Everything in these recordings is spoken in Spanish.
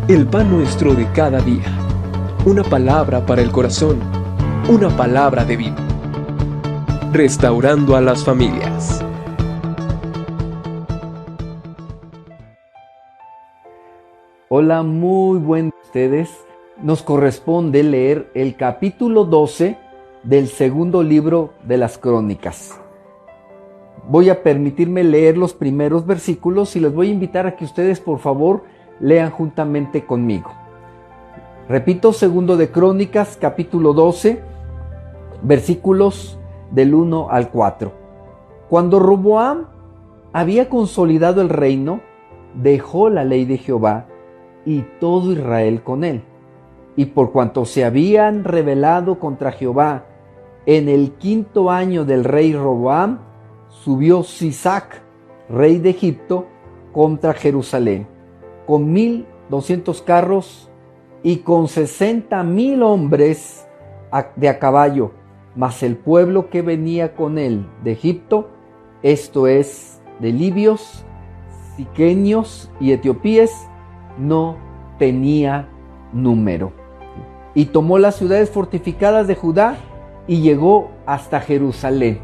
El pan nuestro de cada día. Una palabra para el corazón. Una palabra de vida. Restaurando a las familias. Hola, muy buenos ustedes. Nos corresponde leer el capítulo 12 del segundo libro de las Crónicas. Voy a permitirme leer los primeros versículos y les voy a invitar a que ustedes, por favor, lean juntamente conmigo. Repito, segundo de Crónicas, capítulo 12, versículos del 1 al 4. Cuando Roboam había consolidado el reino, dejó la ley de Jehová y todo Israel con él. Y por cuanto se habían rebelado contra Jehová, en el 5º año del rey Roboam, subió Sisac, rey de Egipto, contra Jerusalén, con 1,200 carros y con 60,000 hombres de a caballo, mas el pueblo que venía con él de Egipto, esto es, de libios, siquenios y etiopíes, no tenía número. Y tomó las ciudades fortificadas de Judá y llegó hasta Jerusalén.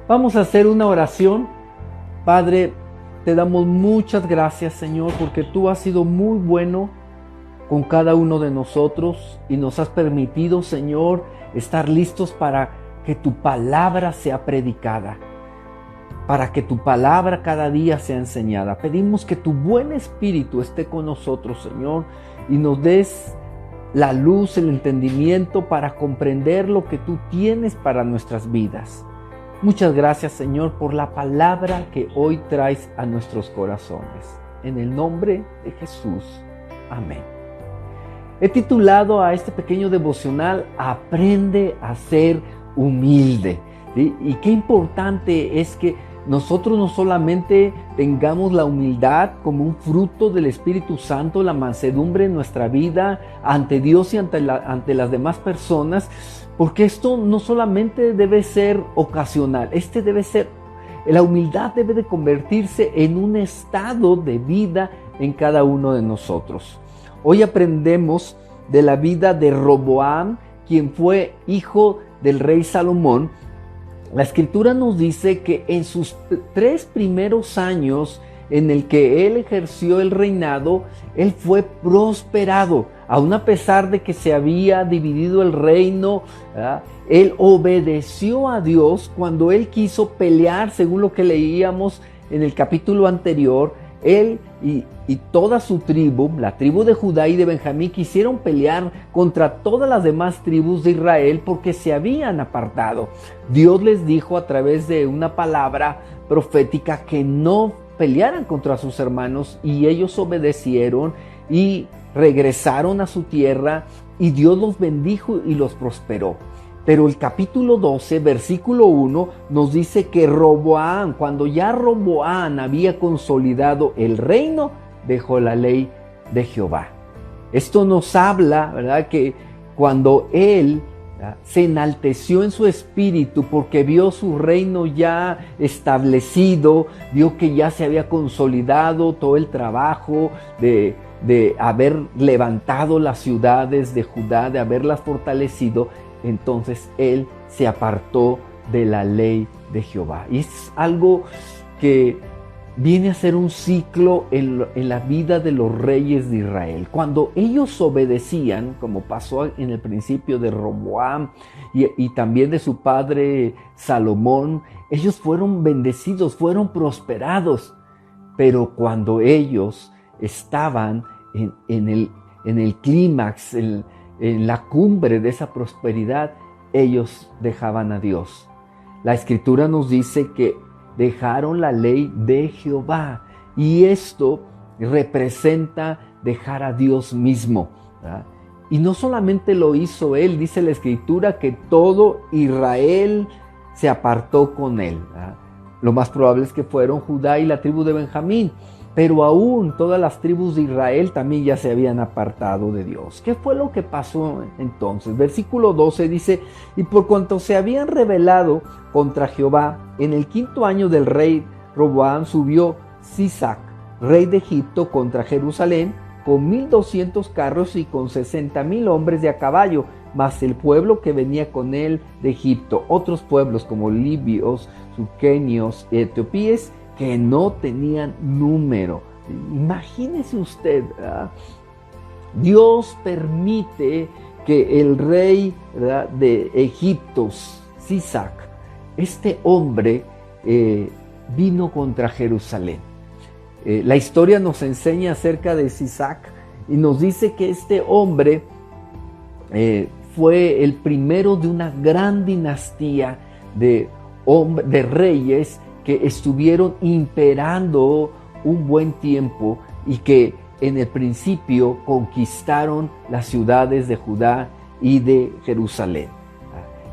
Vamos a hacer una oración. Padre, te damos muchas gracias, Señor, porque tú has sido muy bueno con cada uno de nosotros y nos has permitido, Señor, estar listos para que tu palabra sea predicada, para que tu palabra cada día sea enseñada. Pedimos que tu buen espíritu esté con nosotros, Señor, y nos des la luz, el entendimiento para comprender lo que tú tienes para nuestras vidas. Muchas gracias, Señor, por la palabra que hoy traes a nuestros corazones. En el nombre de Jesús. Amén. He titulado a este pequeño devocional Aprende a ser humilde. ¿Sí? Y qué importante es que nosotros no solamente tengamos la humildad como un fruto del Espíritu Santo, la mansedumbre en nuestra vida ante Dios y ante las demás personas, porque esto no solamente debe ser ocasional, la humildad debe de convertirse en un estado de vida en cada uno de nosotros. Hoy aprendemos de la vida de Roboam, quien fue hijo del rey Salomón. La Escritura nos dice que en sus 3 primeros años en el que él ejerció el reinado, él fue prosperado. Aun a pesar de que se había dividido el reino, ¿verdad? Él obedeció a Dios cuando él quiso pelear, según lo que leíamos en el capítulo anterior. Él y toda su tribu, la tribu de Judá y de Benjamín, quisieron pelear contra todas las demás tribus de Israel porque se habían apartado. Dios les dijo a través de una palabra profética que no pelearan contra sus hermanos, y ellos obedecieron y regresaron a su tierra, y Dios los bendijo y los prosperó. Pero el capítulo 12, versículo 1, nos dice que Roboam, cuando ya Roboam había consolidado el reino, dejó la ley de Jehová. Esto nos habla, ¿verdad?, que cuando él, ¿verdad?, se enalteció en su espíritu porque vio su reino ya establecido, vio que ya se había consolidado todo el trabajo de haber levantado las ciudades de Judá, de haberlas fortalecido, entonces él se apartó de la ley de Jehová. Y es algo que viene a ser un ciclo en la vida de los reyes de Israel. Cuando ellos obedecían, como pasó en el principio de Roboam y también de su padre Salomón, ellos fueron bendecidos, fueron prosperados. Pero cuando ellos estaban en el clímax, en la cumbre de esa prosperidad, ellos dejaban a Dios. La Escritura nos dice que dejaron la ley de Jehová, y esto representa dejar a Dios mismo, ¿verdad? Y no solamente lo hizo él, dice la Escritura que todo Israel se apartó con él, ¿verdad? Lo más probable es que fueron Judá y la tribu de Benjamín, pero aún todas las tribus de Israel también ya se habían apartado de Dios. ¿Qué fue lo que pasó entonces? Versículo 12 dice: y por cuanto se habían rebelado contra Jehová, en el 5º año del rey Roboam subió Sisac, rey de Egipto, contra Jerusalén, con 1,200 carros y con 60,000 hombres de a caballo, más el pueblo que venía con él de Egipto, otros pueblos como libios, suquenios, etiopíes, que no tenían número. Imagínese usted, ¿verdad? Dios permite que el rey, ¿verdad?, de Egipto, Sisac, este hombre vino contra Jerusalén. La historia nos enseña acerca de Sisac y nos dice que este hombre fue el primero de una gran dinastía de reyes que estuvieron imperando un buen tiempo y que en el principio conquistaron las ciudades de Judá y de Jerusalén.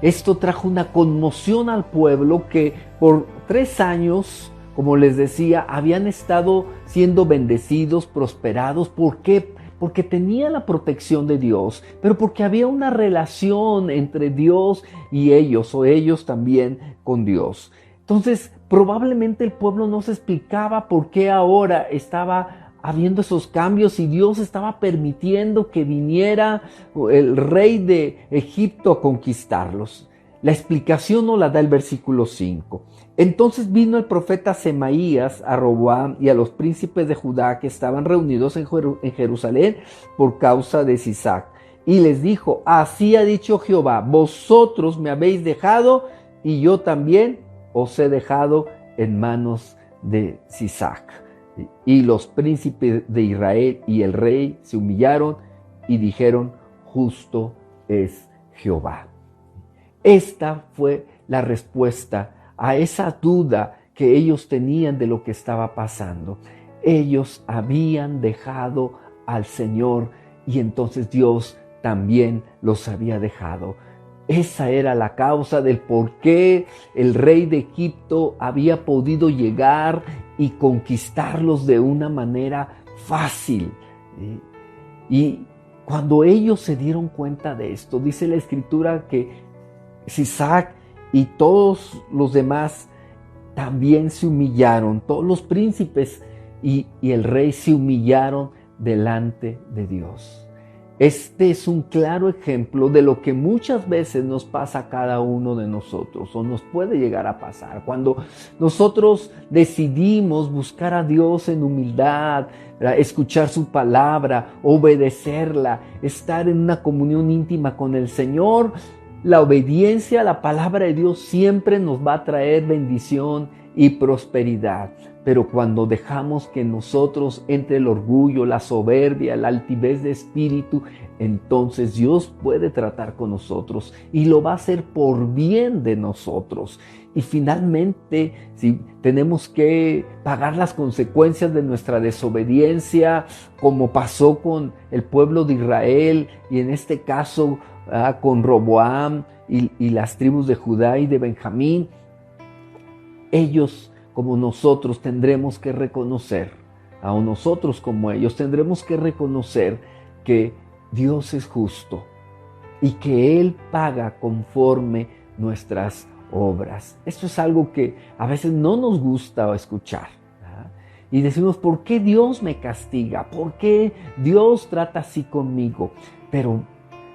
Esto trajo una conmoción al pueblo que por 3 años, como les decía, habían estado siendo bendecidos, prosperados. ¿Por qué? Porque tenía la protección de Dios, pero porque había una relación entre Dios y ellos, o ellos también con Dios. Entonces, probablemente el pueblo no se explicaba por qué ahora estaba habiendo esos cambios y Dios estaba permitiendo que viniera el rey de Egipto a conquistarlos. La explicación nos la da el versículo 5. Entonces vino el profeta Semaías a Roboam y a los príncipes de Judá que estaban reunidos en Jerusalén por causa de Sisac. Y les dijo, así ha dicho Jehová, vosotros me habéis dejado y yo también os he dejado en manos de Sisac. Y los príncipes de Israel y el rey se humillaron y dijeron, justo es Jehová. Esta fue la respuesta a esa duda que ellos tenían de lo que estaba pasando. Ellos habían dejado al Señor y entonces Dios también los había dejado. Esa era la causa del por qué el rey de Egipto había podido llegar y conquistarlos de una manera fácil. Y cuando ellos se dieron cuenta de esto, dice la Escritura que Sisac y todos los demás también se humillaron, todos los príncipes y el rey se humillaron delante de Dios. Este es un claro ejemplo de lo que muchas veces nos pasa a cada uno de nosotros o nos puede llegar a pasar. Cuando nosotros decidimos buscar a Dios en humildad, escuchar su palabra, obedecerla, estar en una comunión íntima con el Señor, la obediencia a la palabra de Dios siempre nos va a traer bendición y prosperidad. Pero cuando dejamos que nosotros entre el orgullo, la soberbia, la altivez de espíritu, entonces Dios puede tratar con nosotros y lo va a hacer por bien de nosotros. Y finalmente, si tenemos que pagar las consecuencias de nuestra desobediencia, como pasó con el pueblo de Israel y en este caso con Roboam y las tribus de Judá y de Benjamín, ellos como nosotros tendremos que reconocer, o nosotros como ellos tendremos que reconocer que Dios es justo y que Él paga conforme nuestras obras. Esto es algo que a veces no nos gusta escuchar, ¿verdad? Y decimos, ¿por qué Dios me castiga? ¿Por qué Dios trata así conmigo? Pero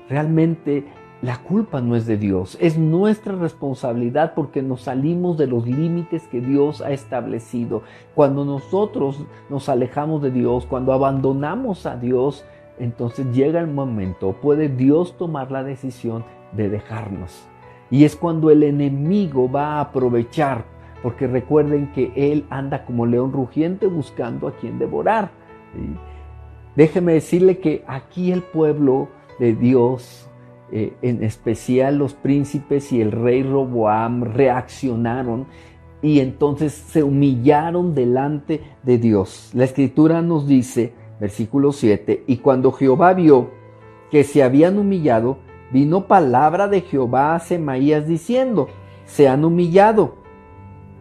realmente la culpa no es de Dios, es nuestra responsabilidad porque nos salimos de los límites que Dios ha establecido. Cuando nosotros nos alejamos de Dios, cuando abandonamos a Dios, entonces llega el momento, puede Dios tomar la decisión de dejarnos. Y es cuando el enemigo va a aprovechar, porque recuerden que él anda como león rugiente buscando a quien devorar. Déjeme decirle que aquí el pueblo de Dios, en especial los príncipes y el rey Roboam, reaccionaron y entonces se humillaron delante de Dios. La Escritura nos dice, versículo 7, y cuando Jehová vio que se habían humillado, vino palabra de Jehová a Semaías diciendo, se han humillado,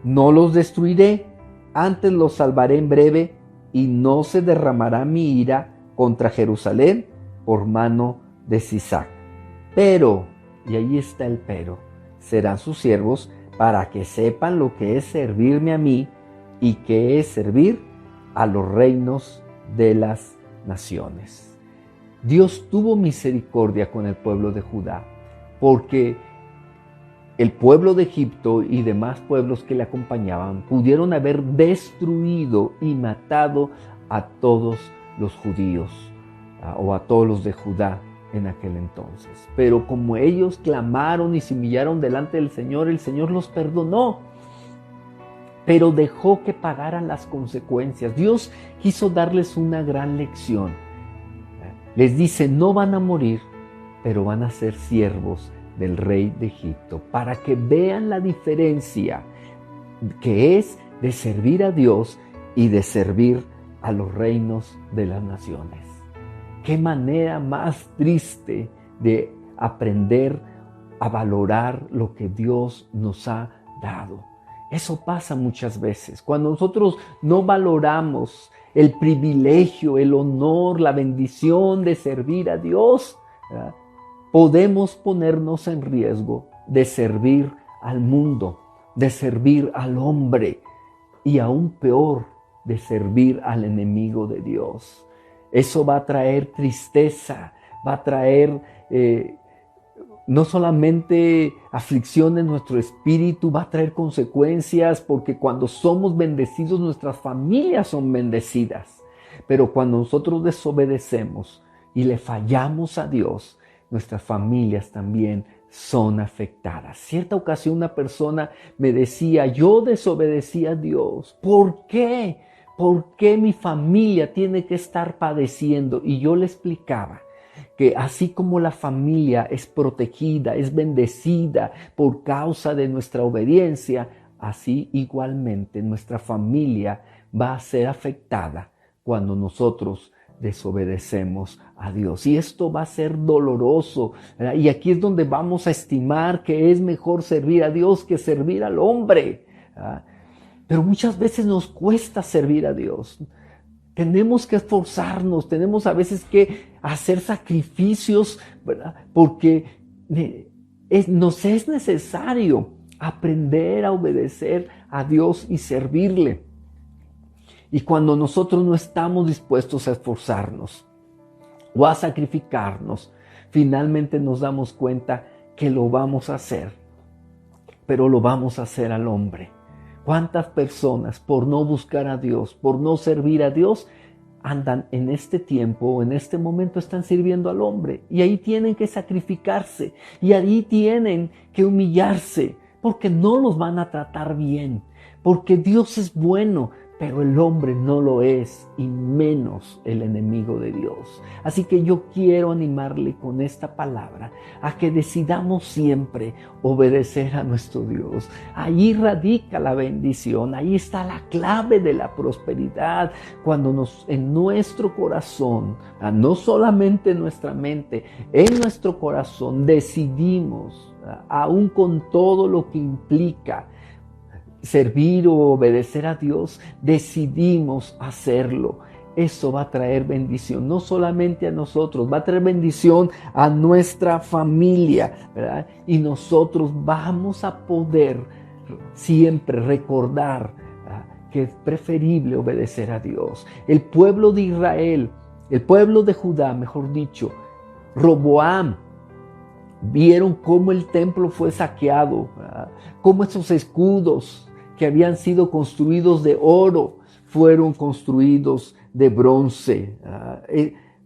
no los destruiré, antes los salvaré en breve, y no se derramará mi ira contra Jerusalén por mano de Sisac. Pero, y ahí está el pero, serán sus siervos para que sepan lo que es servirme a mí y que es servir a los reinos de las naciones. Dios tuvo misericordia con el pueblo de Judá, porque el pueblo de Egipto y demás pueblos que le acompañaban pudieron haber destruido y matado a todos los judíos o a todos los de Judá en aquel entonces. Pero como ellos clamaron y se humillaron delante del Señor, el Señor los perdonó, pero dejó que pagaran las consecuencias. Dios quiso darles una gran lección. Les dice, no van a morir, pero van a ser siervos del rey de Egipto, para que vean la diferencia que es de servir a Dios y de servir a los reinos de las naciones. Qué manera más triste de aprender a valorar lo que Dios nos ha dado. Eso pasa muchas veces. Cuando nosotros no valoramos el privilegio, el honor, la bendición de servir a Dios, ¿verdad?, podemos ponernos en riesgo de servir al mundo, de servir al hombre y aún peor, de servir al enemigo de Dios. Eso va a traer tristeza, va a traer no solamente aflicción en nuestro espíritu, va a traer consecuencias, porque cuando somos bendecidos, nuestras familias son bendecidas. Pero cuando nosotros desobedecemos y le fallamos a Dios, nuestras familias también son afectadas. Cierta ocasión una persona me decía, yo desobedecí a Dios. ¿Por qué? ¿Por qué mi familia tiene que estar padeciendo? Y yo le explicaba que así como la familia es protegida, es bendecida por causa de nuestra obediencia, así igualmente nuestra familia va a ser afectada cuando nosotros desobedecemos a Dios. Y esto va a ser doloroso, ¿verdad? Y aquí es donde vamos a estimar que es mejor servir a Dios que servir al hombre, ¿verdad? Pero muchas veces nos cuesta servir a Dios. Tenemos que esforzarnos, tenemos a veces que hacer sacrificios, ¿verdad? Porque nos es necesario aprender a obedecer a Dios y servirle. Y cuando nosotros no estamos dispuestos a esforzarnos o a sacrificarnos, finalmente nos damos cuenta que lo vamos a hacer, pero lo vamos a hacer al hombre. ¿Cuántas personas por no buscar a Dios, por no servir a Dios, andan en este tiempo o en este momento están sirviendo al hombre? Y ahí tienen que sacrificarse y ahí tienen que humillarse porque no los van a tratar bien, porque Dios es bueno, pero el hombre no lo es, y menos el enemigo de Dios. Así que yo quiero animarle con esta palabra a que decidamos siempre obedecer a nuestro Dios. Ahí radica la bendición, ahí está la clave de la prosperidad, cuando en nuestro corazón, no solamente en nuestra mente, en nuestro corazón decidimos, aún con todo lo que implica servir o obedecer a Dios, decidimos hacerlo. Eso va a traer bendición, no solamente a nosotros, va a traer bendición a nuestra familia, ¿verdad? Y nosotros vamos a poder siempre recordar que es preferible obedecer a Dios. El pueblo de Israel, el pueblo de Judá, mejor dicho, Roboam, vieron cómo el templo fue saqueado, ¿verdad? Cómo esos escudos que habían sido construidos de oro fueron construidos de bronce.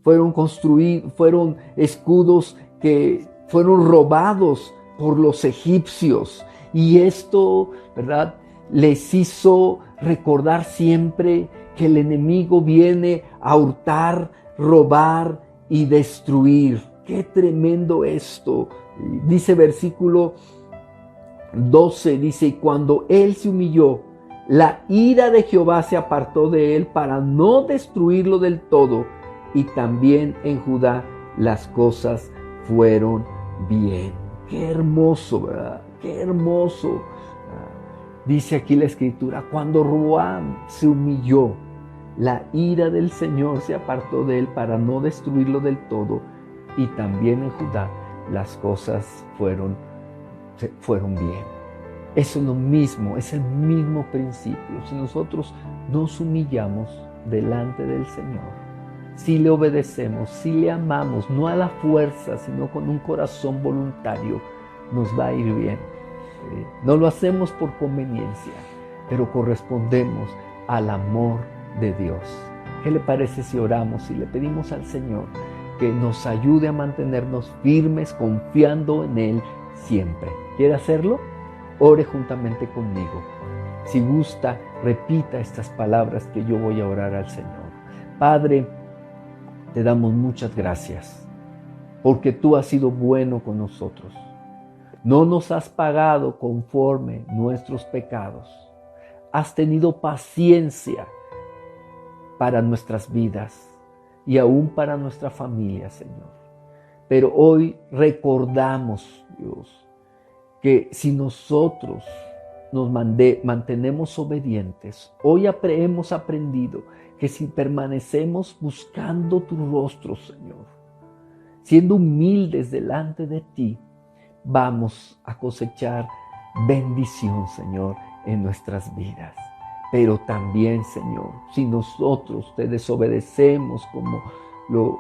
Fueron escudos que fueron robados por los egipcios. Y esto, ¿verdad?, les hizo recordar siempre que el enemigo viene a hurtar, robar y destruir. ¡Qué tremendo esto! Dice versículo 12, dice, y cuando él se humilló, la ira de Jehová se apartó de él para no destruirlo del todo, y también en Judá las cosas fueron bien. ¡Qué hermoso!, ¿verdad? ¡Qué hermoso! Dice aquí la Escritura, cuando Roboam se humilló, la ira del Señor se apartó de él para no destruirlo del todo, y también en Judá las cosas fueron bien. Eso es lo mismo, es el mismo principio. Si nosotros nos humillamos delante del Señor, si le obedecemos, si le amamos, no a la fuerza, sino con un corazón voluntario, nos va a ir bien. No lo hacemos por conveniencia, pero correspondemos al amor de Dios. ¿Qué le parece si oramos y le pedimos al Señor que nos ayude a mantenernos firmes, confiando en Él siempre? ¿Quiere hacerlo? Ore juntamente conmigo. Si gusta, repita estas palabras que yo voy a orar al Señor. Padre, te damos muchas gracias porque tú has sido bueno con nosotros. No nos has pagado conforme nuestros pecados. Has tenido paciencia para nuestras vidas y aún para nuestra familia, Señor. Pero hoy recordamos, Dios, que si nosotros nos mantenemos obedientes, hoy hemos aprendido que si permanecemos buscando tu rostro, Señor, siendo humildes delante de ti, vamos a cosechar bendición, Señor, en nuestras vidas. Pero también, Señor, si nosotros te desobedecemos como lo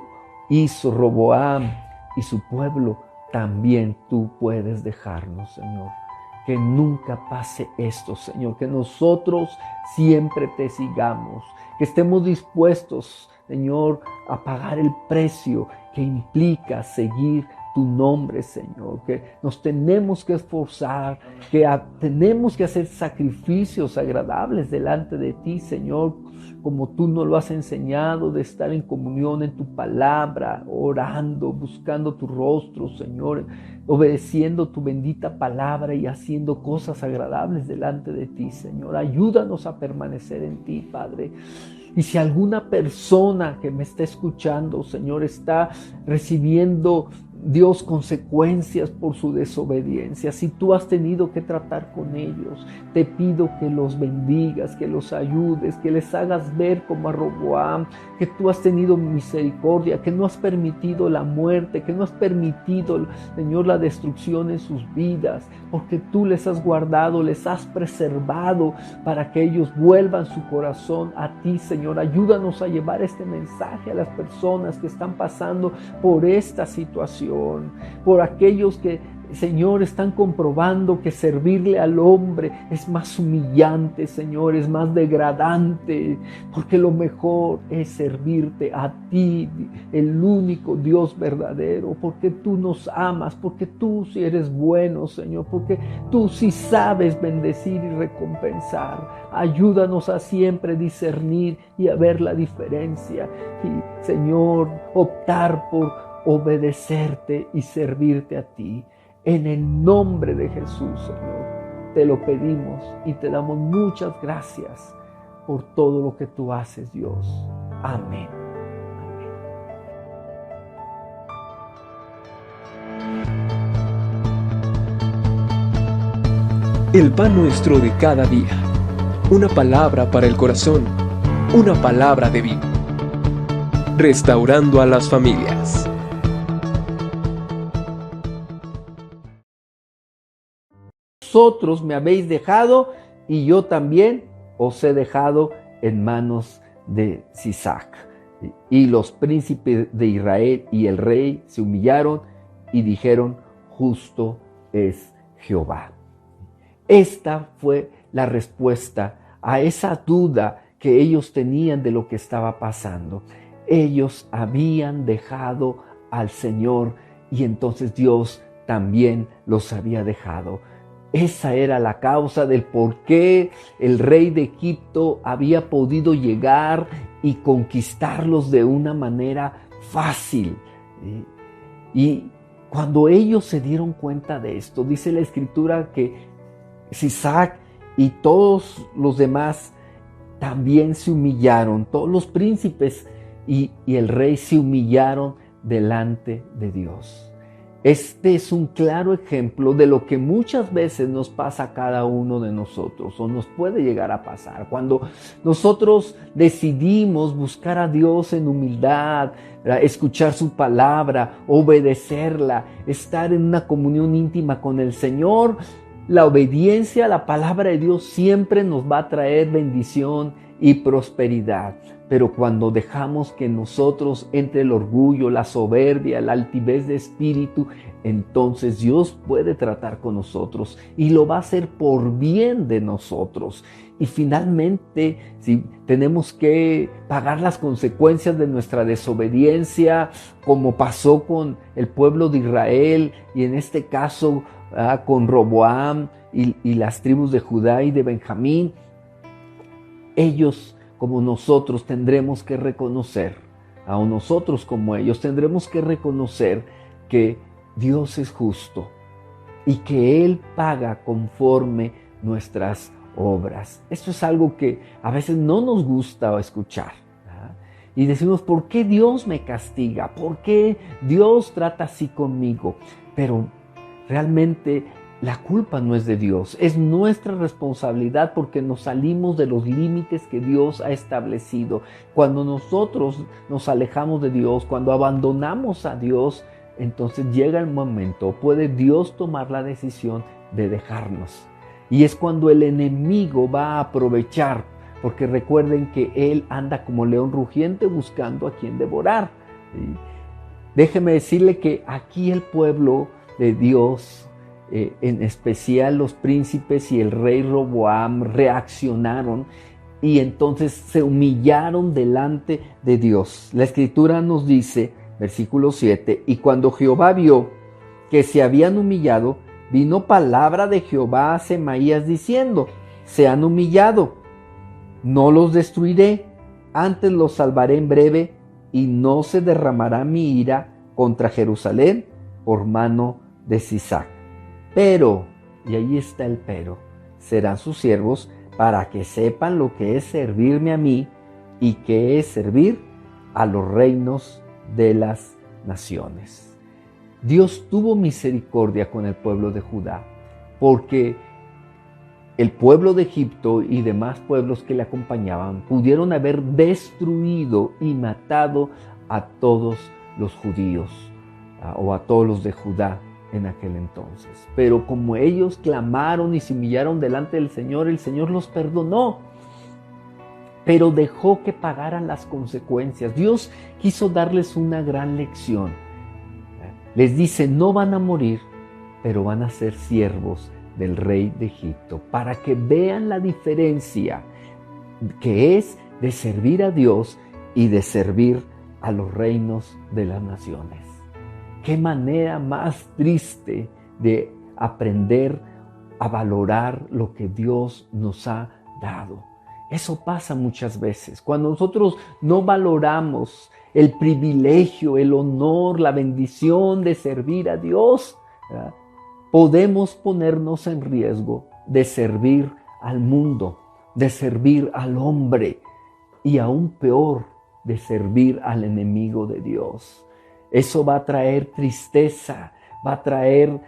hizo Roboam y su pueblo, también tú puedes dejarnos, Señor. Que nunca pase esto, Señor, que nosotros siempre te sigamos, que estemos dispuestos, Señor, a pagar el precio que implica seguir tu nombre, Señor, que nos tenemos que esforzar, que tenemos que hacer sacrificios agradables delante de ti, Señor, como tú nos lo has enseñado, de estar en comunión en tu palabra, orando, buscando tu rostro, Señor, obedeciendo tu bendita palabra y haciendo cosas agradables delante de ti, Señor. Ayúdanos a permanecer en ti, Padre. Y si alguna persona que me está escuchando, Señor, está recibiendo, Dios, consecuencias por su desobediencia, si tú has tenido que tratar con ellos, te pido que los bendigas, que los ayudes, que les hagas ver como a Roboam, que tú has tenido misericordia, que no has permitido la muerte, que no has permitido, Señor, la destrucción en sus vidas, porque tú les has guardado, les has preservado para que ellos vuelvan su corazón a ti, Señor. Ayúdanos a llevar este mensaje a las personas que están pasando por esta situación, por aquellos que, Señor, están comprobando que servirle al hombre es más humillante, Señor, es más degradante, porque lo mejor es servirte a ti, el único Dios verdadero, porque tú nos amas, porque tú sí eres bueno, Señor, porque tú sí sabes bendecir y recompensar. Ayúdanos a siempre discernir y a ver la diferencia y, Señor, optar por obedecerte y servirte a ti. En el nombre de Jesús, Señor, te lo pedimos y te damos muchas gracias por todo lo que tú haces, Dios. Amén. El pan nuestro de cada día. Una palabra para el corazón. Una palabra de vida. Restaurando a las familias. Vosotros me habéis dejado y yo también os he dejado en manos de Sisac. Y los príncipes de Israel y el rey se humillaron y dijeron: justo es Jehová. Esta fue la respuesta a esa duda que ellos tenían de lo que estaba pasando. Ellos habían dejado al Señor y entonces Dios también los había dejado. Esa era la causa del por qué el rey de Egipto había podido llegar y conquistarlos de una manera fácil. Y cuando ellos se dieron cuenta de esto, dice la Escritura que Sisac y todos los demás también se humillaron, todos los príncipes y el rey se humillaron delante de Dios. Este es un claro ejemplo de lo que muchas veces nos pasa a cada uno de nosotros o nos puede llegar a pasar. Cuando nosotros decidimos buscar a Dios en humildad, escuchar su palabra, obedecerla, estar en una comunión íntima con el Señor, La obediencia a la palabra de Dios siempre nos va a traer bendición y prosperidad. Pero cuando dejamos que en nosotros entre el orgullo, la soberbia, la altivez de espíritu, entonces Dios puede tratar con nosotros y lo va a hacer por bien de nosotros. Y finalmente, si tenemos que pagar las consecuencias de nuestra desobediencia, como pasó con el pueblo de Israel y en este caso con Roboam y las tribus de Judá y de Benjamín, ellos como nosotros tendremos que reconocer, aun nosotros como ellos tendremos que reconocer que Dios es justo y que Él paga conforme nuestras obras. Esto es algo que a veces no nos gusta escuchar, ¿verdad? Y decimos, ¿por qué Dios me castiga? ¿Por qué Dios trata así conmigo? Pero realmente la culpa no es de Dios, es nuestra responsabilidad porque nos salimos de los límites que Dios ha establecido. Cuando nosotros nos alejamos de Dios, cuando abandonamos a Dios, entonces llega el momento, puede Dios tomar la decisión de dejarnos. Y es cuando el enemigo va a aprovechar, porque recuerden que él anda como león rugiente buscando a quien devorar. ¿Sí? Déjeme decirle que aquí el pueblo de Dios, en especial los príncipes y el rey Roboam, reaccionaron y entonces se humillaron delante de Dios. La escritura nos dice, versículo 7, y cuando Jehová vio que se habían humillado, vino palabra de Jehová a Semaías diciendo, se han humillado, no los destruiré, antes los salvaré en breve, y no se derramará mi ira contra Jerusalén por mano de Sisac. Pero, y ahí está el pero, serán sus siervos para que sepan lo que es servirme a mí y que es servir a los reinos de las naciones. Dios tuvo misericordia con el pueblo de Judá, porque el pueblo de Egipto y demás pueblos que le acompañaban pudieron haber destruido y matado a todos los judíos o a todos los de Judá en aquel entonces. Pero como ellos clamaron y se humillaron delante del Señor, el Señor los perdonó, pero dejó que pagaran las consecuencias. Dios quiso darles una gran lección. Les dice, no van a morir, pero van a ser siervos del rey de Egipto, para que vean la diferencia que es de servir a Dios y de servir a los reinos de las naciones. Qué manera más triste de aprender a valorar lo que Dios nos ha dado. Eso pasa muchas veces. Cuando nosotros no valoramos el privilegio, el honor, la bendición de servir a Dios, ¿verdad?, podemos ponernos en riesgo de servir al mundo, de servir al hombre y aún peor, de servir al enemigo de Dios. Eso va a traer tristeza, va a traer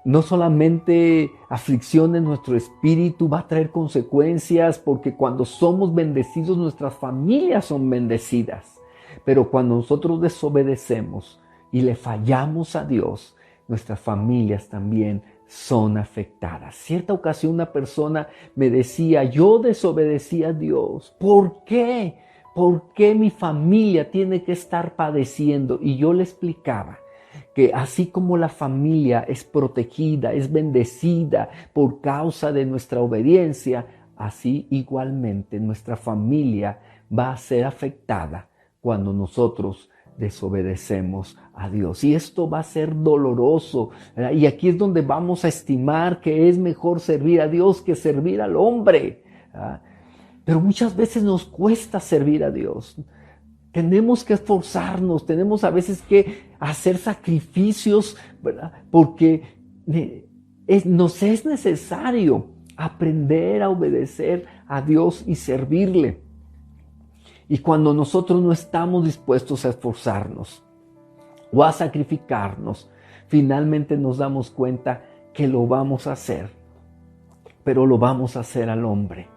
no solamente aflicción en nuestro espíritu, va a traer consecuencias, porque cuando somos bendecidos, nuestras familias son bendecidas. Pero cuando nosotros desobedecemos y le fallamos a Dios, nuestras familias también son afectadas. Cierta ocasión una persona me decía, yo desobedecí a Dios. ¿Por qué? ¿Por qué mi familia tiene que estar padeciendo? Y yo le explicaba que así como la familia es protegida, es bendecida por causa de nuestra obediencia, así igualmente nuestra familia va a ser afectada cuando nosotros desobedecemos a Dios. Y esto va a ser doloroso, ¿verdad? Y aquí es donde vamos a estimar que es mejor servir a Dios que servir al hombre, ¿verdad? Pero muchas veces nos cuesta servir a Dios. Tenemos que esforzarnos, tenemos a veces que hacer sacrificios, ¿verdad?, porque nos es necesario aprender a obedecer a Dios y servirle. Y cuando nosotros no estamos dispuestos a esforzarnos o a sacrificarnos, finalmente nos damos cuenta que lo vamos a hacer, pero lo vamos a hacer al hombre.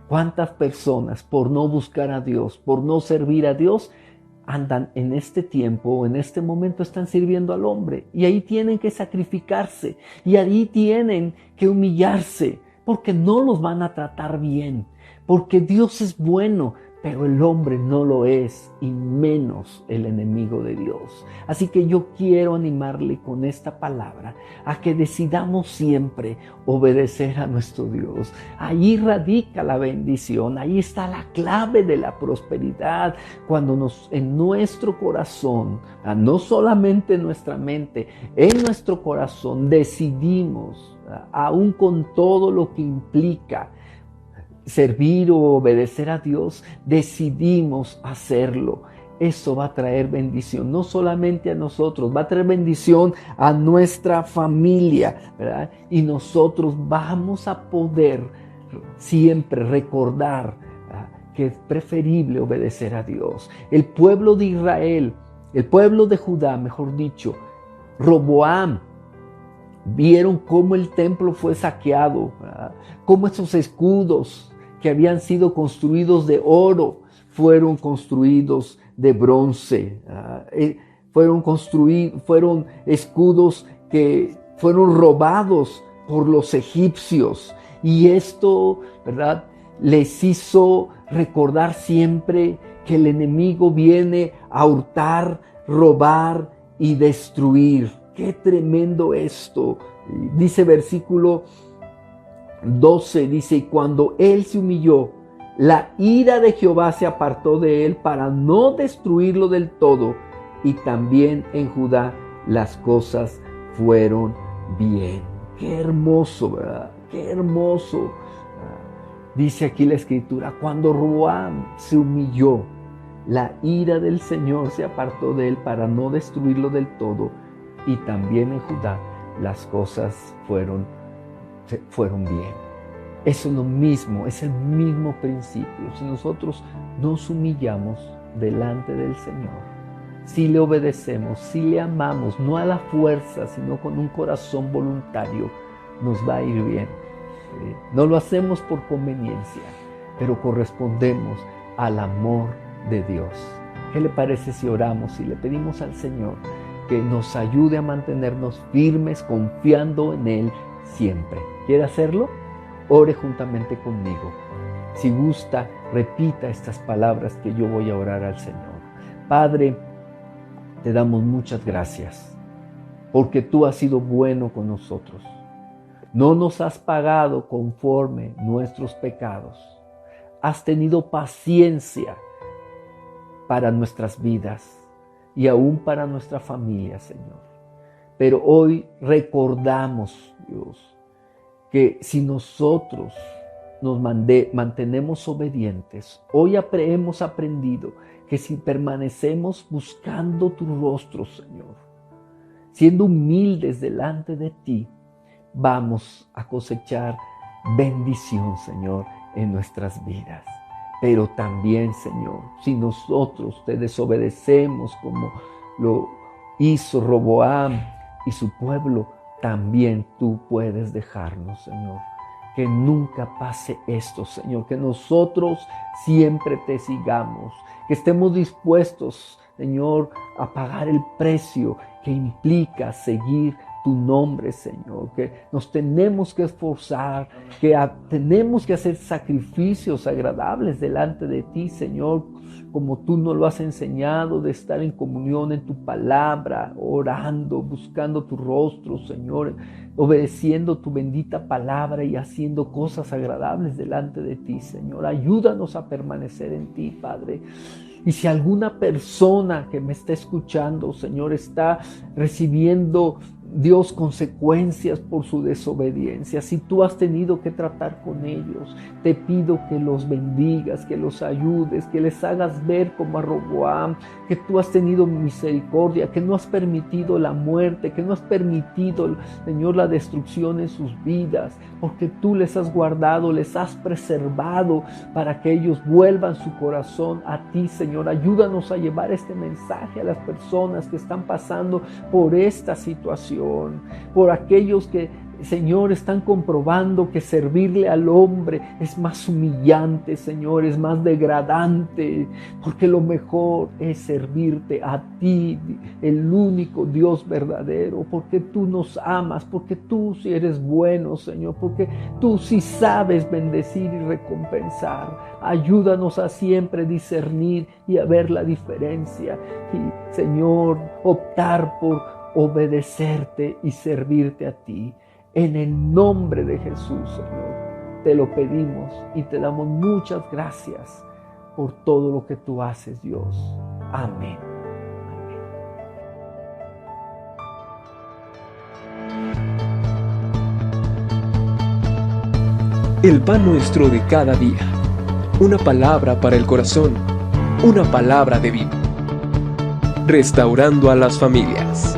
¿Cuántas personas por no buscar a Dios, por no servir a Dios, andan en este tiempo o en este momento están sirviendo al hombre y ahí tienen que sacrificarse y ahí tienen que humillarse porque no los van a tratar bien, porque Dios es bueno, pero el hombre no lo es y menos el enemigo de Dios. Así que yo quiero animarle con esta palabra a que decidamos siempre obedecer a nuestro Dios. Ahí radica la bendición, ahí está la clave de la prosperidad. Cuando en nuestro corazón, no solamente en nuestra mente, en nuestro corazón decidimos, aún con todo lo que implica servir o obedecer a Dios, decidimos hacerlo. Eso va a traer bendición, no solamente a nosotros, va a traer bendición a nuestra familia, ¿verdad? Y nosotros vamos a poder siempre recordar que es preferible obedecer a Dios. El pueblo de Israel, el pueblo de Judá, mejor dicho, Roboam, vieron cómo el templo fue saqueado, ¿verdad? Cómo esos escudos que habían sido construidos de oro fueron construidos de bronce. Fueron escudos que fueron robados por los egipcios. Y esto, ¿verdad?, les hizo recordar siempre que el enemigo viene a hurtar, robar y destruir. ¡Qué tremendo esto! Dice versículo 12, dice, y cuando él se humilló, la ira de Jehová se apartó de él para no destruirlo del todo, y también en Judá las cosas fueron bien. Qué hermoso, ¿verdad? Qué hermoso. Dice aquí la escritura, cuando Roboam se humilló, la ira del Señor se apartó de él para no destruirlo del todo, y también en Judá las cosas fueron bien. Eso es lo mismo, es el mismo principio. Si nosotros nos humillamos delante del Señor, si le obedecemos, si le amamos, no a la fuerza, sino con un corazón voluntario, nos va a ir bien. No lo hacemos por conveniencia, pero correspondemos al amor de Dios. ¿Qué le parece si oramos y le pedimos al Señor que nos ayude a mantenernos firmes, confiando en Él siempre? ¿Quiere hacerlo? Ore juntamente conmigo. Si gusta, repita estas palabras que yo voy a orar al Señor. Padre, te damos muchas gracias porque tú has sido bueno con nosotros. No nos has pagado conforme nuestros pecados. Has tenido paciencia para nuestras vidas y aún para nuestra familia, Señor. Pero hoy recordamos, Dios, que si nosotros nos mantenemos obedientes, hoy hemos aprendido que si permanecemos buscando tu rostro, Señor, siendo humildes delante de ti, vamos a cosechar bendición, Señor, en nuestras vidas. Pero también, Señor, si nosotros te desobedecemos como lo hizo Roboam y su pueblo, también tú puedes dejarnos, Señor. Que nunca pase esto, Señor. Que nosotros siempre te sigamos. Que estemos dispuestos, Señor, a pagar el precio que implica seguir tu nombre, Señor. Que nos tenemos que esforzar, que tenemos que hacer sacrificios agradables delante de ti, Señor, como tú nos lo has enseñado, de estar en comunión en tu palabra, orando, buscando tu rostro, Señor, obedeciendo tu bendita palabra y haciendo cosas agradables delante de ti, Señor. Ayúdanos a permanecer en ti, Padre. Y si alguna persona que me está escuchando, Señor, está recibiendo, Dios, consecuencias por su desobediencia, si tú has tenido que tratar con ellos, te pido que los bendigas, que los ayudes, que les hagas ver como a Roboam, que tú has tenido misericordia, que no has permitido la muerte, que no has permitido, Señor, la destrucción en sus vidas, porque tú les has guardado, les has preservado para que ellos vuelvan su corazón a ti, Señor. Ayúdanos a llevar este mensaje a las personas que están pasando por esta situación, por aquellos que Señor, están comprobando que servirle al hombre es más humillante, Señor, es más degradante, porque lo mejor es servirte a ti, el único Dios verdadero, porque tú nos amas, porque tú sí eres bueno, Señor, porque tú sí sabes bendecir y recompensar. Ayúdanos a siempre discernir y a ver la diferencia y, Señor, optar por obedecerte y servirte a ti. En el nombre de Jesús, Señor, te lo pedimos y te damos muchas gracias por todo lo que tú haces, Dios. Amén. El pan nuestro de cada día. Una palabra para el corazón. Una palabra de vida. Restaurando a las familias.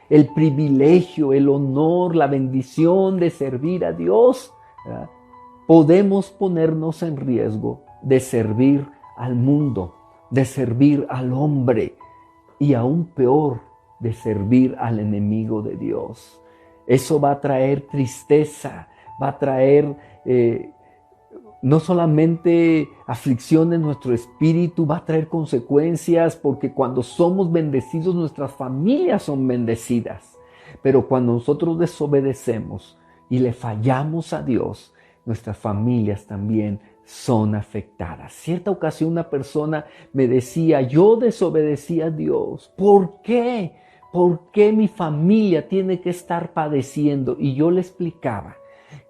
El privilegio, el honor, la bendición de servir a Dios, ¿verdad? Podemos ponernos en riesgo de servir al mundo, de servir al hombre y aún peor, de servir al enemigo de Dios. Eso va a traer tristeza, va a traer no solamente aflicción en nuestro espíritu, va a traer consecuencias, porque cuando somos bendecidos, nuestras familias son bendecidas. Pero cuando nosotros desobedecemos y le fallamos a Dios, nuestras familias también son afectadas. Cierta ocasión una persona me decía, yo desobedecí a Dios. ¿Por qué? ¿Por qué mi familia tiene que estar padeciendo? Y yo le explicaba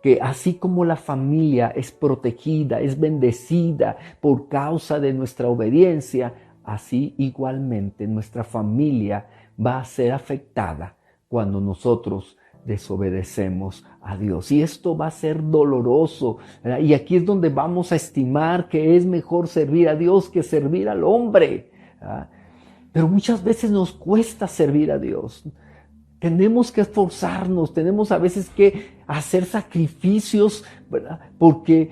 que así como la familia es protegida, es bendecida por causa de nuestra obediencia, así igualmente nuestra familia va a ser afectada cuando nosotros desobedecemos a Dios. Y esto va a ser doloroso, ¿verdad? Y aquí es donde vamos a estimar que es mejor servir a Dios que servir al hombre, ¿verdad? Pero muchas veces nos cuesta servir a Dios. Tenemos que esforzarnos, tenemos a veces que hacer sacrificios, ¿verdad? Porque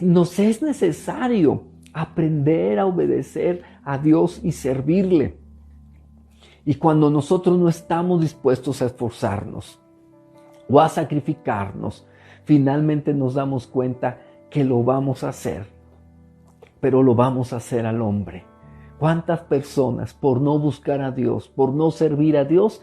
nos es necesario aprender a obedecer a Dios y servirle. Y cuando nosotros no estamos dispuestos a esforzarnos o a sacrificarnos, finalmente nos damos cuenta que lo vamos a hacer, pero lo vamos a hacer al hombre. ¿Cuántas personas por no buscar a Dios, por no servir a Dios,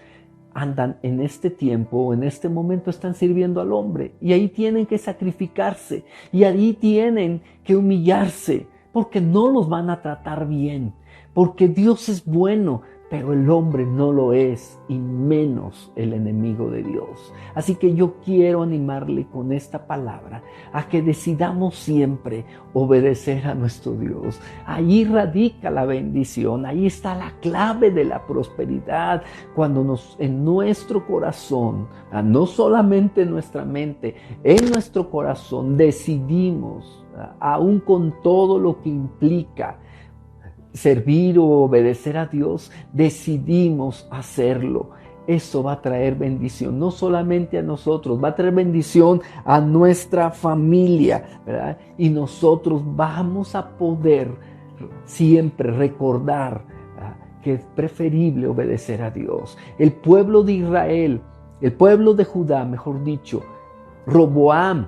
andan en este tiempo o en este momento están sirviendo al hombre? Y ahí tienen que sacrificarse y ahí tienen que humillarse porque no los van a tratar bien, porque Dios es bueno, pero el hombre no lo es, y menos el enemigo de Dios. Así que yo quiero animarle con esta palabra a que decidamos siempre obedecer a nuestro Dios. Ahí radica la bendición, ahí está la clave de la prosperidad, cuando en nuestro corazón, no solamente en nuestra mente, en nuestro corazón decidimos, aún con todo lo que implica servir o obedecer a Dios, decidimos hacerlo. Eso va a traer bendición, no solamente a nosotros, va a traer bendición a nuestra familia, ¿verdad? Y nosotros vamos a poder siempre recordar que es preferible obedecer a Dios. El pueblo de Israel, el pueblo de Judá, mejor dicho, Roboam,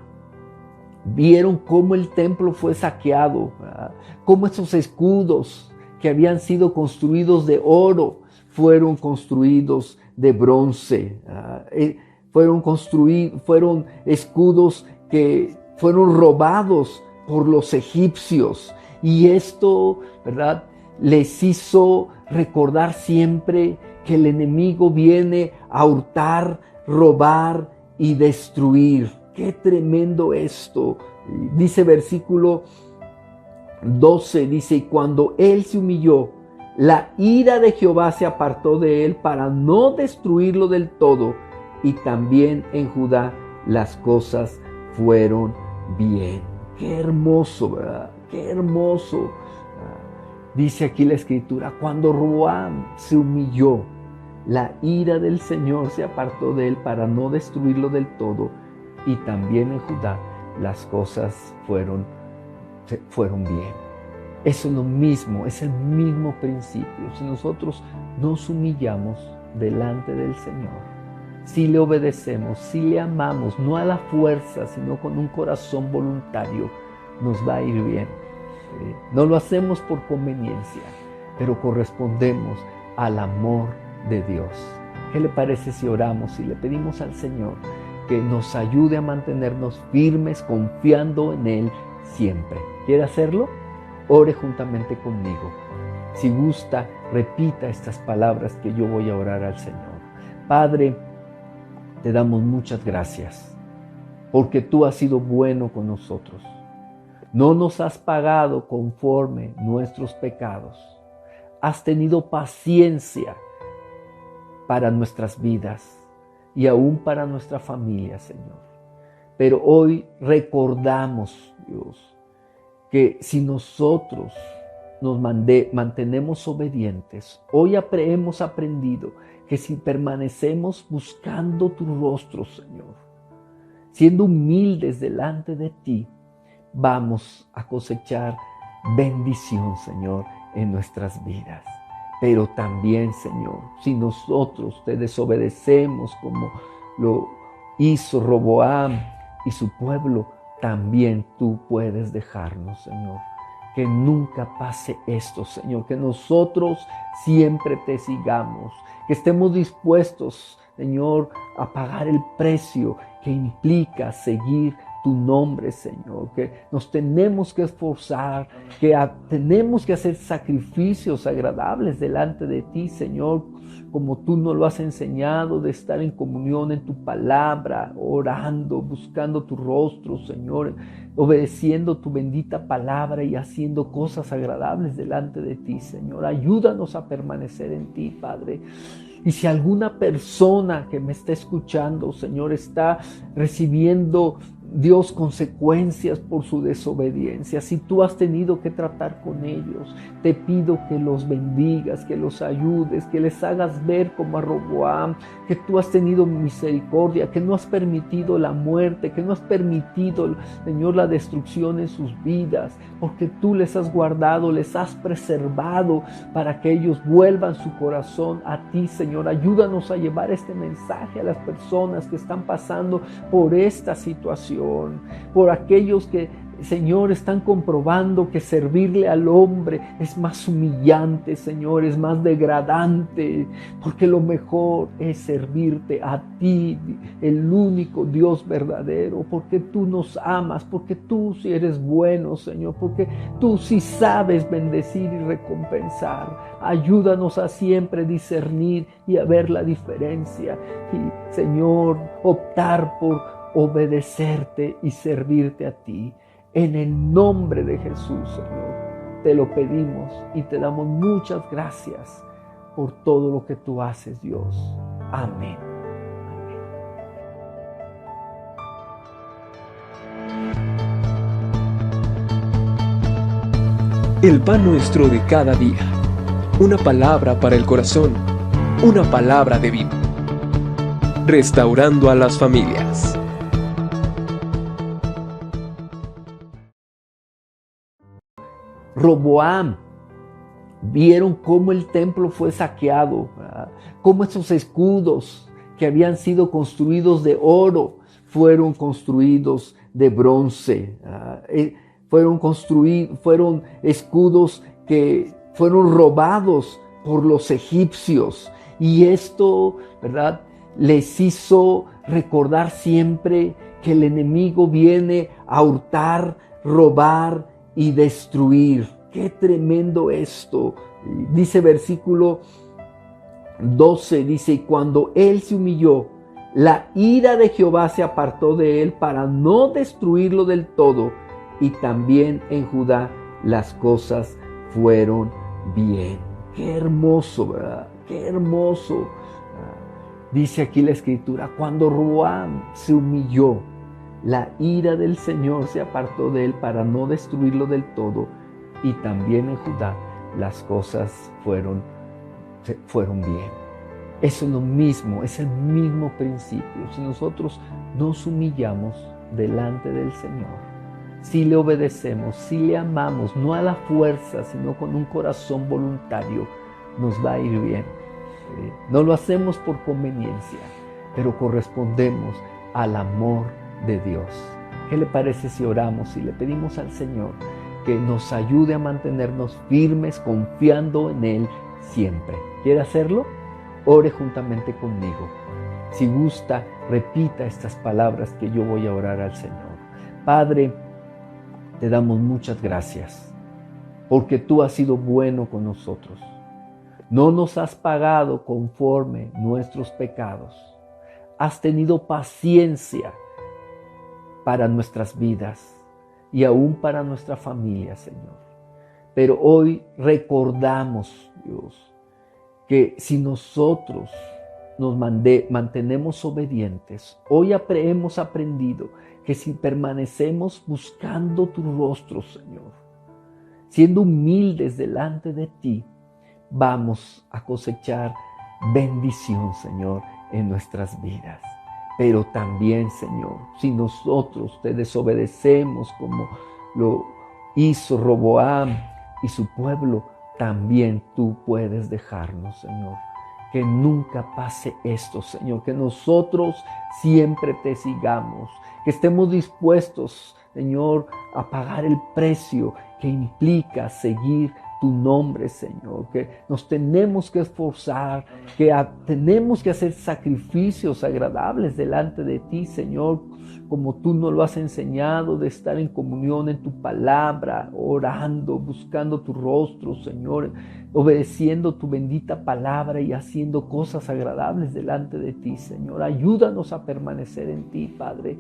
vieron cómo el templo fue saqueado, ¿verdad? Cómo esos escudos que habían sido construidos de oro fueron construidos de bronce. Fueron escudos que fueron robados por los egipcios. Y esto, ¿verdad?, les hizo recordar siempre que el enemigo viene a hurtar, robar y destruir. ¡Qué tremendo esto! Dice versículo 12, dice, y cuando él se humilló, la ira de Jehová se apartó de él para no destruirlo del todo, y también en Judá las cosas fueron bien. ¡Qué hermoso!, ¿verdad? ¡Qué hermoso! Dice aquí la escritura, cuando Roboam se humilló, la ira del Señor se apartó de él para no destruirlo del todo, y también en Judá las cosas fueron bien. Eso es lo mismo, es el mismo principio. Si nosotros nos humillamos delante del Señor, si le obedecemos, si le amamos, no a la fuerza, sino con un corazón voluntario, nos va a ir bien. No lo hacemos por conveniencia, pero correspondemos al amor de Dios. ¿Qué le parece si oramos y le pedimos al Señor que nos ayude a mantenernos firmes, confiando en Él siempre? ¿Quiere hacerlo? Ore juntamente conmigo. Si gusta, repita estas palabras que yo voy a orar al Señor. Padre, te damos muchas gracias porque tú has sido bueno con nosotros. No nos has pagado conforme nuestros pecados. Has tenido paciencia para nuestras vidas y aún para nuestra familia, Señor. Pero hoy recordamos, Dios, que si nosotros nos mantenemos obedientes, hoy hemos aprendido que si permanecemos buscando tu rostro, Señor, siendo humildes delante de ti, vamos a cosechar bendición, Señor, en nuestras vidas. Pero también, Señor, si nosotros te desobedecemos como lo hizo Roboam y su pueblo, también tú puedes dejarnos, Señor. Que nunca pase esto, Señor. Que nosotros siempre te sigamos. Que estemos dispuestos, Señor, a pagar el precio que implica seguir tu nombre, Señor. Que nos tenemos que esforzar, que tenemos que hacer sacrificios agradables delante de ti, Señor, como tú nos lo has enseñado, de estar en comunión en tu palabra, orando, buscando tu rostro, Señor, obedeciendo tu bendita palabra y haciendo cosas agradables delante de ti, Señor. Ayúdanos a permanecer en ti, Padre. Y si alguna persona que me está escuchando, Señor, está recibiendo, Dios, consecuencias por su desobediencia, si tú has tenido que tratar con ellos, te pido que los bendigas, que los ayudes, que les hagas ver como a Roboam, que tú has tenido misericordia, que no has permitido la muerte, que no has permitido, Señor, la destrucción en sus vidas, porque tú les has guardado, les has preservado para que ellos vuelvan su corazón a ti, Señor. Ayúdanos a llevar este mensaje a las personas que están pasando por esta situación, por aquellos que, Señor, están comprobando que servirle al hombre es más humillante, Señor, es más degradante, porque lo mejor es servirte a ti, el único Dios verdadero, porque tú nos amas, porque tú sí eres bueno, Señor, porque tú sí sabes bendecir y recompensar. Ayúdanos a siempre discernir y a ver la diferencia y, Señor, optar por obedecerte y servirte a ti. En el nombre de Jesús, Señor, te lo pedimos y te damos muchas gracias por todo lo que tú haces, Dios. Amén. El pan nuestro de cada día. Una palabra para el corazón. Una palabra de vida. Restaurando a las familias. Roboam, vieron cómo el templo fue saqueado, ¿verdad? Cómo esos escudos que habían sido construidos de oro fueron construidos de bronce. Fueron escudos que fueron robados por los egipcios. Y esto, ¿verdad?, les hizo recordar siempre que el enemigo viene a hurtar, robar y destruir. ¡Qué tremendo esto! Dice versículo 12, dice, y cuando él se humilló, la ira de Jehová se apartó de él para no destruirlo del todo, y también en Judá las cosas fueron bien. ¡Qué hermoso!, ¿verdad? ¡Qué hermoso! Dice aquí la Escritura, cuando Roboam se humilló, la ira del Señor se apartó de él para no destruirlo del todo, y también en Judá las cosas fueron bien. Eso es lo mismo, es el mismo principio. Si nosotros nos humillamos delante del Señor, si le obedecemos, si le amamos, no a la fuerza, sino con un corazón voluntario, nos va a ir bien. No lo hacemos por conveniencia, pero correspondemos al amor de Dios. ¿Qué le parece si oramos y le pedimos al Señor que nos ayude a mantenernos firmes, confiando en Él siempre? ¿Quiere hacerlo? Ore juntamente conmigo. Si gusta, repita estas palabras que yo voy a orar al Señor. Padre, te damos muchas gracias, porque tú has sido bueno con nosotros. No nos has pagado conforme nuestros pecados. Has tenido paciencia para nuestras vidas y aún para nuestra familia, Señor. Pero hoy recordamos, Dios, que si nosotros nos mantenemos obedientes, hoy hemos aprendido que si permanecemos buscando tu rostro, Señor, siendo humildes delante de ti, vamos a cosechar bendición, Señor, en nuestras vidas. Pero también, Señor, si nosotros te desobedecemos como lo hizo Roboam y su pueblo, también tú puedes dejarnos, Señor. Que nunca pase esto, Señor, que nosotros siempre te sigamos, que estemos dispuestos, Señor, a pagar el precio que implica seguir tu nombre, Señor, que nos tenemos que esforzar, que tenemos que hacer sacrificios agradables delante de ti, Señor, como tú nos lo has enseñado, de estar en comunión en tu palabra, orando, buscando tu rostro, Señor, obedeciendo tu bendita palabra y haciendo cosas agradables delante de ti, Señor. Ayúdanos a permanecer en ti, Padre.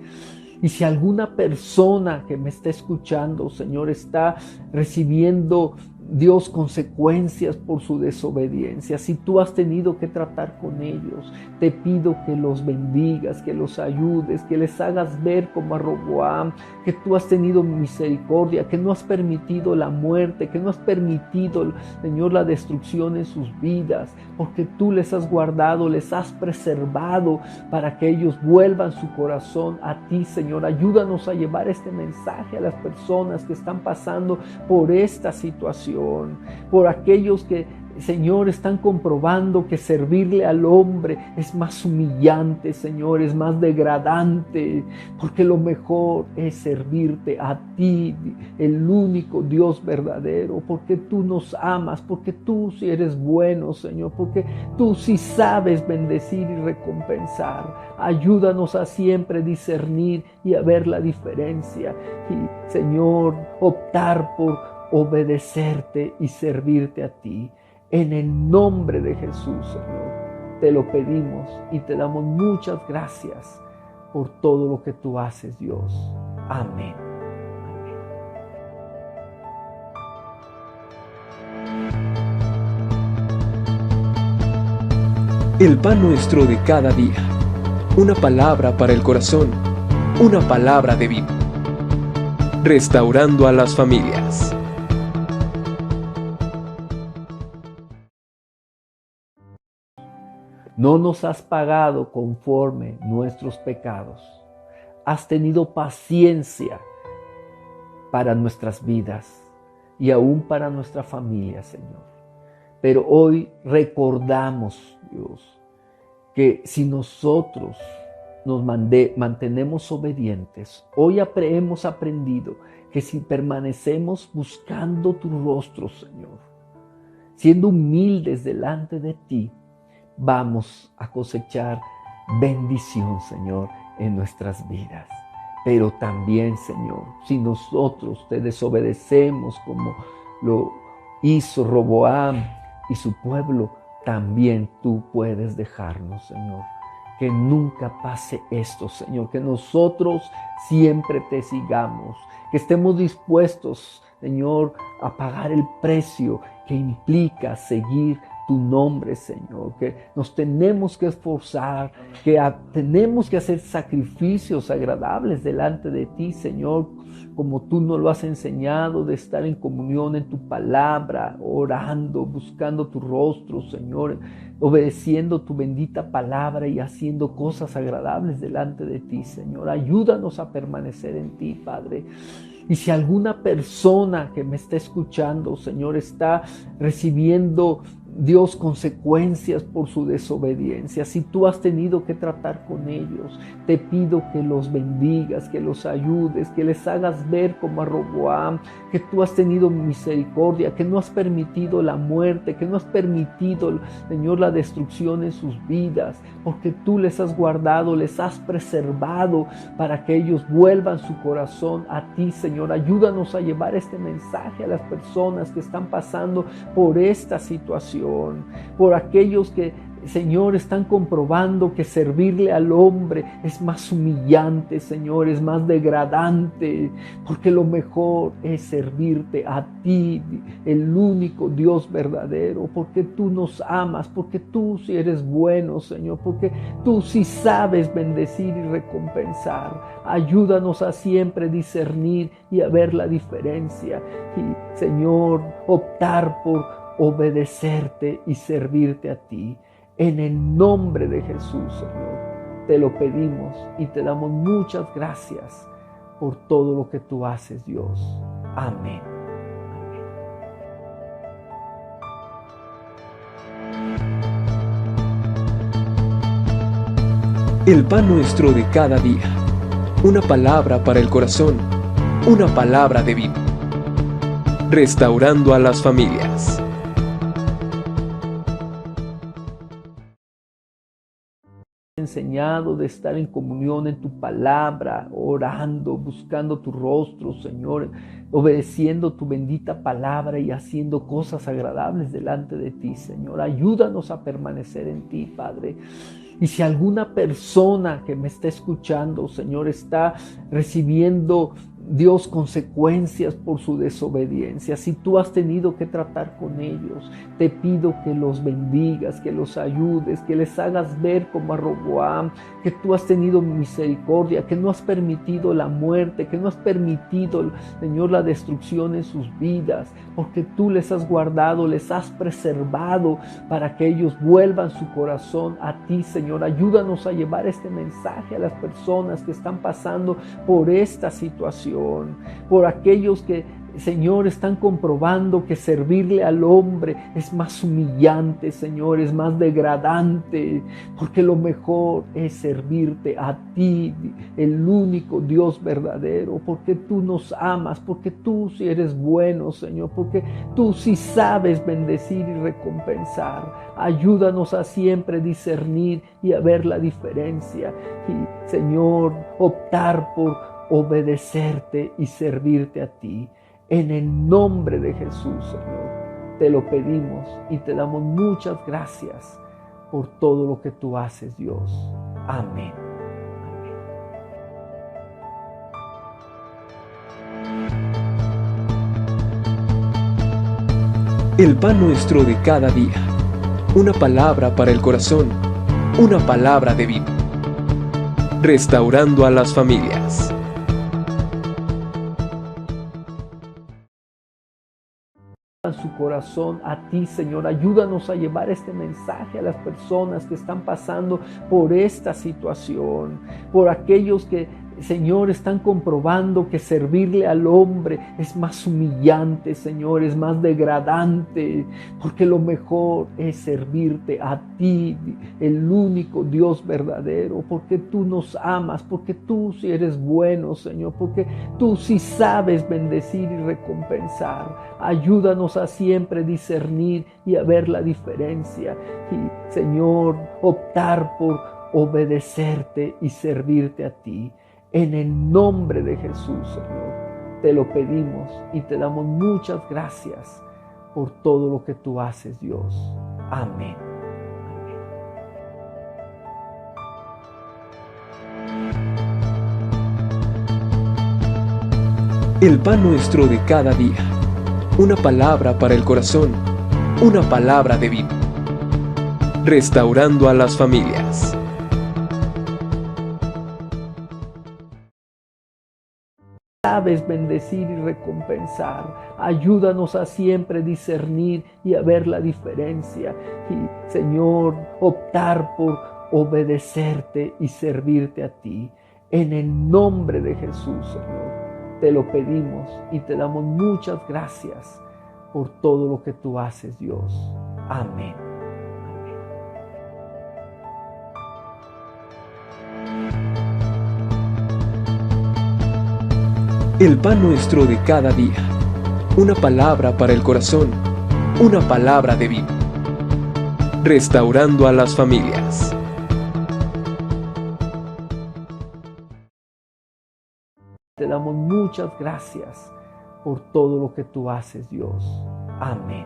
Y si alguna persona que me está escuchando, Señor, está recibiendo, Dios, consecuencias por su desobediencia, si tú has tenido que tratar con ellos, te pido que los bendigas, que los ayudes, que les hagas ver como a Roboam, que tú has tenido misericordia, que no has permitido la muerte, que no has permitido, Señor, la destrucción en sus vidas, porque tú les has guardado, les has preservado para que ellos vuelvan su corazón a ti, Señor. Ayúdanos a llevar este mensaje a las personas que están pasando por esta situación, por aquellos que, Señor, están comprobando que servirle al hombre es más humillante, Señor, es más degradante, porque lo mejor es servirte a ti, el único Dios verdadero, porque tú nos amas, porque tú sí eres bueno, Señor, porque tú sí sabes bendecir y recompensar. Ayúdanos a siempre discernir y a ver la diferencia y, Señor, optar por obedecerte y servirte a ti. En el nombre de Jesús, Señor, te lo pedimos y te damos muchas gracias por todo lo que tú haces, Dios. Amén. El pan nuestro de cada día. Una palabra para el corazón. Una palabra de vida. Restaurando a las familias. No nos has pagado conforme nuestros pecados. Has tenido paciencia para nuestras vidas y aún para nuestra familia, Señor. Pero hoy recordamos, Dios, que si nosotros nos mantenemos obedientes, hoy hemos aprendido que si permanecemos buscando tu rostro, Señor, siendo humildes delante de ti, vamos a cosechar bendición, Señor, en nuestras vidas. Pero también, Señor, si nosotros te desobedecemos como lo hizo Roboam y su pueblo, también tú puedes dejarnos, Señor. Que nunca pase esto, Señor, que nosotros siempre te sigamos, que estemos dispuestos, Señor, a pagar el precio que implica seguir tu nombre, Señor, que nos tenemos que esforzar, que tenemos que hacer sacrificios agradables delante de ti, Señor, como tú nos lo has enseñado, de estar en comunión en tu palabra, orando, buscando tu rostro, Señor, obedeciendo tu bendita palabra y haciendo cosas agradables delante de ti, Señor. Ayúdanos a permanecer en ti, Padre. Y si alguna persona que me está escuchando, Señor, está recibiendo, Dios, consecuencias por su desobediencia, si tú has tenido que tratar con ellos, te pido que los bendigas, que los ayudes, que les hagas ver como a Roboam, que tú has tenido misericordia, que no has permitido la muerte, que no has permitido, Señor, la destrucción en sus vidas, porque tú les has guardado, les has preservado para que ellos vuelvan su corazón a ti, Señor. Ayúdanos a llevar este mensaje a las personas que están pasando por esta situación, por aquellos que, Señor, están comprobando que servirle al hombre es más humillante, Señor, es más degradante, porque lo mejor es servirte a ti, el único Dios verdadero, porque tú nos amas, porque tú sí eres bueno, Señor, porque tú sí sabes bendecir y recompensar. Ayúdanos a siempre discernir y a ver la diferencia y, Señor, optar por obedecerte y servirte a ti. En el nombre de Jesús, Señor, te lo pedimos y te damos muchas gracias por todo lo que tú haces, Dios. Amén. El pan nuestro de cada día. Una palabra para el corazón. Una palabra de vida. Restaurando a las familias. Enseñado de estar en comunión en tu palabra, orando, buscando tu rostro, Señor, obedeciendo tu bendita palabra y haciendo cosas agradables delante de ti, Señor. Ayúdanos a permanecer en ti, Padre. Y si alguna persona que me está escuchando, Señor, está recibiendo, Dios, consecuencias por su desobediencia, si tú has tenido que tratar con ellos, te pido que los bendigas, que los ayudes, que les hagas ver como a Roboam, que tú has tenido misericordia, que no has permitido la muerte, que no has permitido, Señor, la destrucción en sus vidas, porque tú les has guardado, les has preservado para que ellos vuelvan su corazón a ti, Señor. Ayúdanos a llevar este mensaje a las personas que están pasando por esta situación, por aquellos que, Señor, están comprobando que servirle al hombre es más humillante, Señor, es más degradante, porque lo mejor es servirte a ti, el único Dios verdadero, porque tú nos amas, porque tú sí eres bueno, Señor, porque tú sí sabes bendecir y recompensar. Ayúdanos a siempre discernir y a ver la diferencia y, Señor, optar por obedecerte y servirte a ti. En el nombre de Jesús, Señor, te lo pedimos y te damos muchas gracias por todo lo que tú haces, Dios. Amén. El pan nuestro de cada día. Una palabra para el corazón. Una palabra de vida. Restaurando a las familias. Su corazón a ti, Señor. Ayúdanos a llevar este mensaje a las personas que están pasando por esta situación, por aquellos que, Señor, están comprobando que servirle al hombre es más humillante, Señor, es más degradante, porque lo mejor es servirte a ti, el único Dios verdadero, porque tú nos amas, porque tú sí eres bueno, Señor, porque tú sí sabes bendecir y recompensar. Ayúdanos a siempre discernir y a ver la diferencia y, Señor, optar por obedecerte y servirte a ti. En el nombre de Jesús, Señor, te lo pedimos y te damos muchas gracias por todo lo que tú haces, Dios. Amén. El pan nuestro de cada día. Una palabra para el corazón. Una palabra de vida. Restaurando a las familias. Sabes bendecir y recompensar. Ayúdanos a siempre discernir y a ver la diferencia y, Señor, optar por obedecerte y servirte a ti. En el nombre de Jesús, Señor, Te lo pedimos y te damos muchas gracias por todo lo que tú haces, Dios. Amén. El pan nuestro de cada día. Una palabra para el corazón. Una palabra de vida. Restaurando a las familias. Te damos muchas gracias por todo lo que tú haces, Dios. Amén.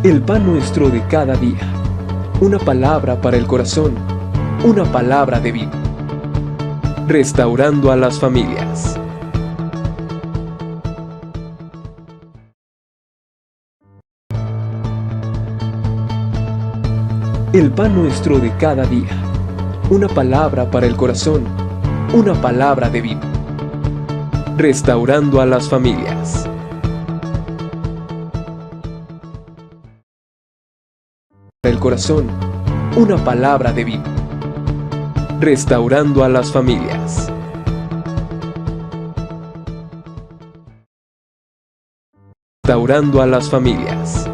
El pan nuestro de cada día. Una palabra para el corazón. Una palabra de vida. Restaurando a las familias. El pan nuestro de cada día. Una palabra para el corazón. Una palabra de vida. Restaurando a las familias. Para el corazón. Una palabra de vida. Restaurando a las familias. Restaurando a las familias.